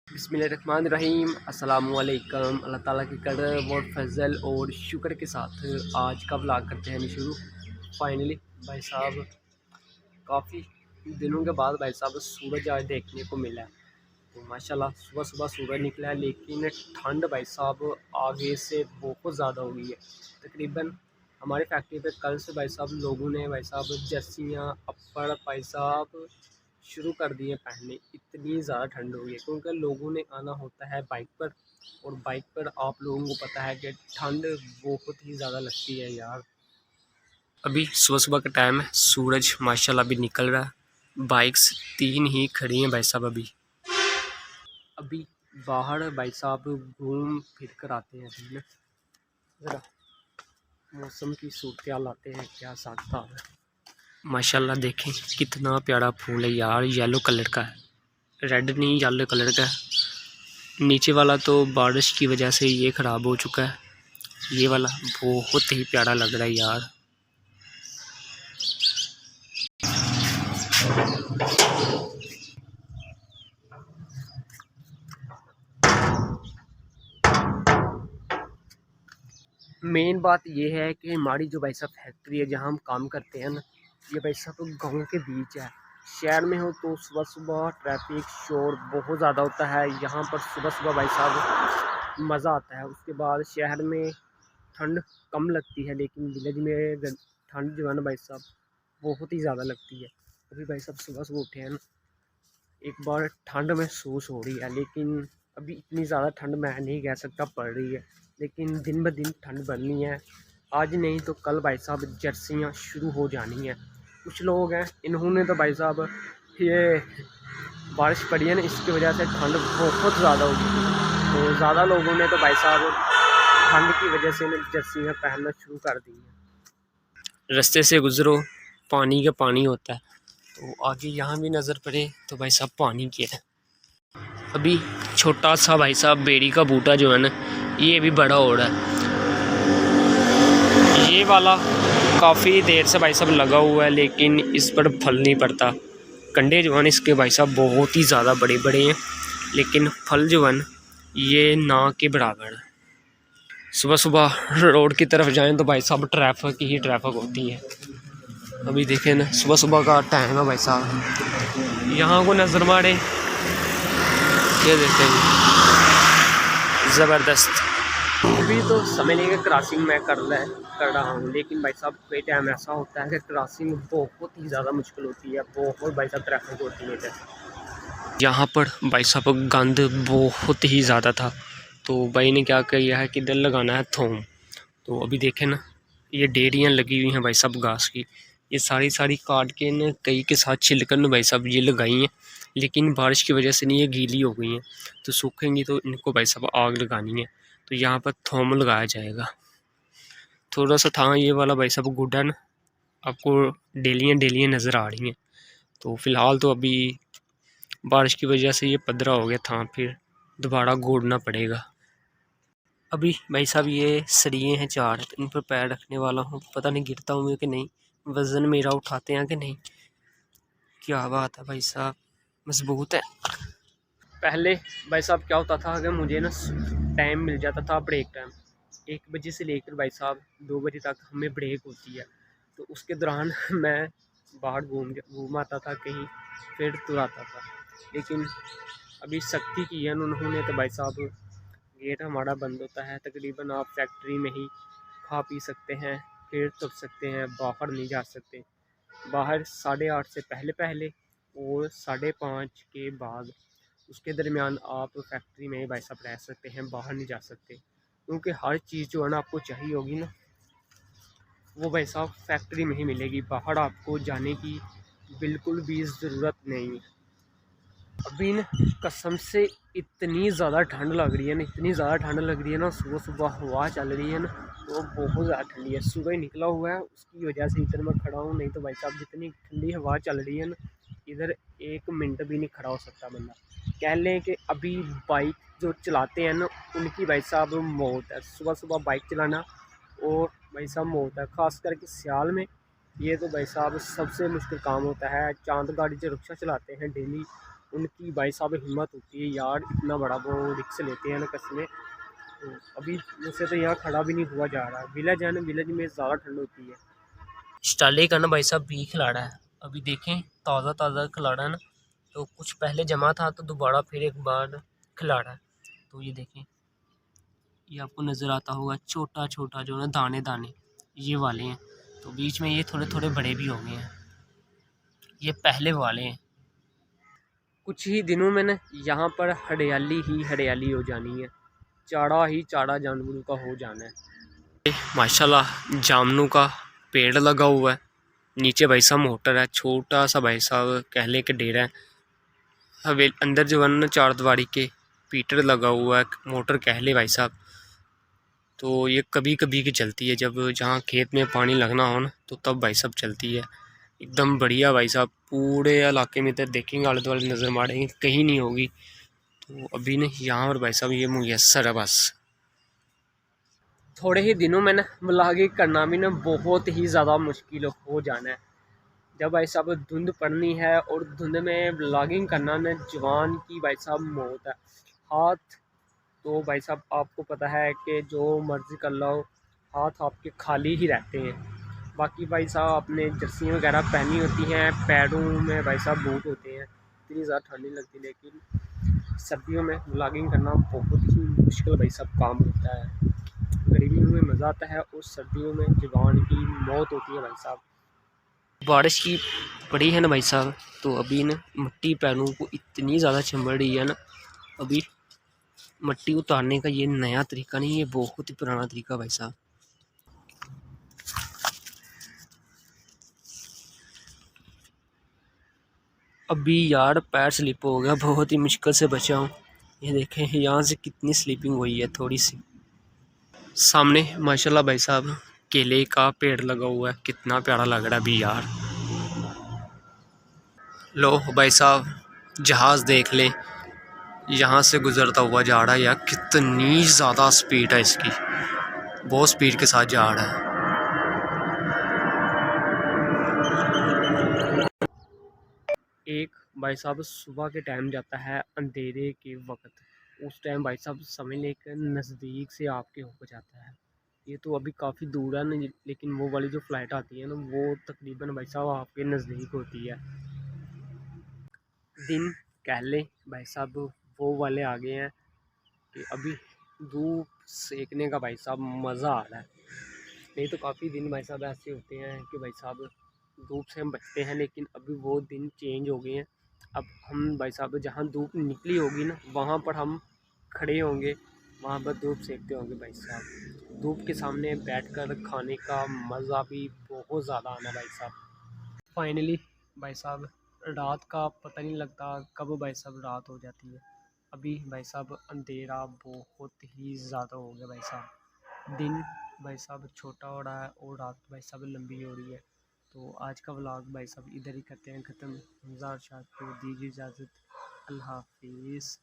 बिस्मिल्लाहिर्रहमानिर्रहीम अस्सलामुअलैकुम। अल्लाह ताला की कदर और फजल और शुक्र के साथ आज का व्लॉग करते हैं शुरू। फाइनली भाई साहब काफ़ी दिनों के बाद भाई साहब सूरज आज देखने को मिला है। तो माशाल्लाह सुबह सुबह सूरज निकला है, लेकिन ठंड भाई साहब आगे से बहुत ज़्यादा हो गई है। तकरीबन हमारी फैक्ट्री पे कल से भाई साहब लोगों ने भाई साहब जर्सियाँ अप्पर भाई साहब शुरू कर दिए पहनने। इतनी ज़्यादा ठंड हो गई है क्योंकि लोगों ने आना होता है बाइक पर, और बाइक पर आप लोगों को पता है कि ठंड बहुत ही ज़्यादा लगती है यार। अभी सुबह सुबह का टाइम है, सूरज माशाल्लाह अभी निकल रहा है। बाइक्स 3 ही खड़ी हैं भाई साहब। अभी बाहर भाई साहब घूम फिर कर आते हैं, अभी ना ज़रा मौसम की सूरत लाते हैं क्या साथ है। माशाल्लाह देखें कितना प्यारा फूल है यार, येलो कलर का है, रेड नहीं येलो कलर का है। नीचे वाला तो बारिश की वजह से ये ख़राब हो चुका है, ये वाला बहुत ही प्यारा लग रहा है यार। मेन बात ये है कि हमारी जो भाई साहब फैक्ट्री है जहाँ हम काम करते हैं ना, ये भाई साहब गाँव के बीच है। शहर में हो तो सुबह सुबह ट्रैफिक शोर बहुत ज़्यादा होता है। यहाँ पर सुबह सुबह भाई साहब मज़ा आता है। उसके बाद शहर में ठंड कम लगती है, लेकिन विलेज में ठंड जो है ना भाई साहब बहुत ही ज़्यादा लगती है। अभी भाई साहब सुबह सुबह उठे हैं ना, एक बार ठंड महसूस हो रही है, लेकिन अभी इतनी ज़्यादा ठंड मैं नहीं कह सकता पड़ रही है, लेकिन दिन ब दिन ठंड बढ़नी है। आज नहीं तो कल भाई साहब जर्सियाँ शुरू हो जानी है। कुछ लोग हैं इन्होंने तो भाई साहब ये बारिश पड़ी है ना, इसकी वजह से ठंड बहुत ज़्यादा हो गई थी, तो ज़्यादा लोगों ने तो भाई साहब ठंड की वजह से जर्सियाँ पहनना शुरू कर दी हैं। रास्ते से गुज़रो पानी का पानी होता है, तो आगे यहाँ भी नज़र पड़े तो भाई साहब पानी क्या है। अभी छोटा सा भाई साहब बेड़ी का बूटा जो है ना, ये अभी बड़ा हो रहा है। ये वाला काफ़ी देर से भाई साहब लगा हुआ है, लेकिन इस पर फल नहीं पड़ता। कंडे जो हैं इसके भाई साहब बहुत ही ज़्यादा बड़े बड़े हैं, लेकिन फल जो है ये ना के बराबर है। सुबह सुबह रोड की तरफ जाएं तो भाई साहब ट्रैफिक ही ट्रैफिक होती है। अभी देखें ना सुबह सुबह का टाइम है भाई साहब, यहाँ को नज़र मारे ये देखें ज़बरदस्त। अभी तो समझ लेंगे क्रॉसिंग मैं कर रहा हूँ, लेकिन भाई साहब कई टाइम ऐसा होता है कि क्रॉसिंग बहुत ही ज़्यादा मुश्किल होती है, बहुत भाई साहब ट्रैफिक होती है इधर। यहाँ पर भाई साहब गंद बहुत ही ज़्यादा था, तो भाई ने क्या किया है कि इधर लगाना है थोम। तो अभी देखें ना ये डेरियाँ लगी हुई हैं भाई साहब घास की, ये सारी काट के न कई के साथ छिलकर भाई साहब ये लगाई हैं, लेकिन बारिश की वजह से नहीं ये गीली हो गई हैं, तो सूखेंगी तो इनको भाई साहब आग लगानी है। तो यहाँ पर थोम लगाया जाएगा। थोड़ा सा था ये वाला भाई साहब गुडन आपको डेलियाँ नज़र आ रही हैं। तो फ़िलहाल तो अभी बारिश की वजह से ये पधरा हो गया था, फिर दोबारा गोड़ना पड़ेगा। अभी भाई साहब ये सरिये हैं 4, इन पर पैर रखने वाला हूँ, पता नहीं गिरता हूँ कि नहीं, वज़न मेरा उठाते हैं कि नहीं। क्या बात है भाई साहब, मजबूत है। पहले भाई साहब क्या होता था कि मुझे ना टाइम मिल जाता था, ब्रेक टाइम 1 बजे से लेकर भाई साहब 2 बजे तक हमें ब्रेक होती है, तो उसके दौरान मैं बाहर घूम आता था कहीं, फिर तुर आता था। लेकिन अभी सख्ती की है उन्होंने तो भाई साहब गेट हमारा बंद होता है। तकरीबन आप फैक्ट्री में ही खा पी सकते हैं, फिर तुर सकते हैं, बाहर नहीं जा सकते। बाहर 8:30 से पहले और 5:30 के बाद, उसके दरमियान आप फैक्ट्री में भाई साहब रह सकते हैं, बाहर नहीं जा सकते, क्योंकि हर चीज़ जो है ना आपको चाहिए होगी ना वो भाई साहब फैक्ट्री में ही मिलेगी, बाहर आपको जाने की बिल्कुल भी ज़रूरत नहीं है। अभी न कसम से इतनी ज़्यादा ठंड लग रही है ना, इतनी ज़्यादा ठंड लग रही है ना, सुबह सुबह हवा चल रही है ना, तो बहुत ज़्यादा ठंडी है। सुबह निकला हुआ है उसकी वजह से इधर मैं खड़ा हूँ, नहीं तो भाई साहब जितनी ठंडी हवा चल रही है ना, इधर 1 मिनट भी नहीं खड़ा हो सकता बंदा। कह लें कि अभी बाइक जो चलाते हैं ना उनकी भाई साहब मौत है, सुबह सुबह बाइक चलाना और भाई साहब मौत है, ख़ास करके सियाल में। ये तो भाई साहब सबसे मुश्किल काम होता है। चांद गाड़ी जो रिक्शा चलाते हैं डेली, उनकी भाई साहब हिम्मत होती है यार, इतना बड़ा वो रिक्स लेते हैं ना कसमें। तो अभी मुझसे तो यहाँ खड़ा भी नहीं हुआ जा रहा। विलेज है ना, विलेज में ज़्यादा ठंड होती है। स्टाले का ना भाई साहब भी खिलाड़ा है, अभी देखें ताज़ा ताज़ा खिलाड़ा है ना, तो कुछ पहले जमा था तो दोबारा फिर एक बार खिलाड़ा है। तो ये देखें, ये आपको नज़र आता होगा छोटा छोटा जो ना दाने दाने ये वाले हैं, तो बीच में ये थोड़े थोड़े बड़े भी हो गए हैं, ये पहले वाले हैं। कुछ ही दिनों में ना यहाँ पर हरियाली ही हरियाली हो जानी है, चारा ही चारा जानवरों का हो जाना है। माशाल्लाह जामनू का पेड़ लगा हुआ है, नीचे भाई साहब मोटर है, छोटा सा भाई साहब कहले के डेरा है। हवेल अंदर जो है ना चार दीवारी के पीटर लगा हुआ है, मोटर कहले भाई साहब। तो ये कभी कभी की चलती है, जब जहाँ खेत में पानी लगना हो ना तो तब भाई साहब चलती है। एकदम बढ़िया भाई साहब, पूरे इलाके में तो देखेंगे आले दुआले नज़र मारेंगे कहीं नहीं होगी। तो अभी ना यहाँ पर भाई साहब ये मुयस्सर है बस। थोड़े ही दिनों में ना व्लॉगिंग करना भी ना बहुत ही ज़्यादा मुश्किल हो जाना है। जब भाई साहब धुंध पड़नी है और धुंध में व्लॉगिंग करना ना जवान की भाई साहब मौत है। हाथ तो भाई साहब आपको पता है कि जो मर्ज़ी कर लो, हाथ आपके खाली ही रहते हैं। बाकी भाई साहब आपने जर्सी वगैरह पहनी होती हैं, पैरों में भाई साहब बूट होते हैं, इतनी ज़्यादा ठंड नहीं लगती। लेकिन सर्दियों में व्लॉगिंग करना बहुत ही मुश्किल भाई साहब काम होता है। गर्मियों में मज़ा आता है और सर्दियों में जवान की मौत होती है भाई साहब। बारिश की पड़ी है ना भाई साहब, तो अभी ना मिट्टी पैरों को इतनी ज़्यादा चंबड़ रही है ना। अभी मिट्टी उतारने का ये नया तरीका नहीं, ये बहुत ही पुराना तरीका भाई साहब। अभी यार पैर स्लिप हो गया, बहुत ही मुश्किल से बचा हूँ। ये देखें यहाँ से कितनी स्लिपिंग हुई है थोड़ी सी। सामने माशाल्लाह भाई साहब केले का पेड़ लगा हुआ है, कितना प्यारा लग रहा है अभी यार। लो भाई साहब जहाज़ देख ले, यहाँ से गुजरता हुआ जा रहा है यार, कितनी ज़्यादा स्पीड है इसकी, बहुत स्पीड के साथ जा रहा है। एक भाई साहब सुबह के टाइम जाता है अंधेरे के वक्त, उस टाइम भाई साहब समझ लेकर नज़दीक से आपके होकर जाता है। ये तो अभी काफ़ी दूर है ना, लेकिन वो वाली जो फ़्लाइट आती है ना वो तकरीबन भाई साहब आपके नज़दीक होती है। दिन कह लें भाई साहब वो वाले आ गए हैं कि अभी धूप सेकने का भाई साहब मज़ा आ रहा है। नहीं तो काफ़ी दिन भाई साहब ऐसे होते हैं कि भाई साहब धूप से हम बचते हैं, लेकिन अभी वो दिन चेंज हो गए हैं। अब हम भाई साहब जहाँ धूप निकली होगी ना वहाँ पर हम खड़े होंगे, वहाँ पर धूप सेकते होंगे भाई साहब। धूप के सामने बैठकर खाने का मज़ा भी बहुत ज़्यादा आना भाई साहब। फाइनली भाई साहब रात का पता नहीं लगता कब भाई साहब रात हो जाती है। अभी भाई साहब अंधेरा बहुत ही ज़्यादा हो गया भाई साहब, दिन भाई साहब छोटा हो रहा है और रात भाई साहब लंबी हो रही है। तो आज का व्लॉग भाई साहब इधर ही करते हैं ख़त्म। मज़ा शाद को दीजिए इजाज़त, अल्लाह हाफिज़।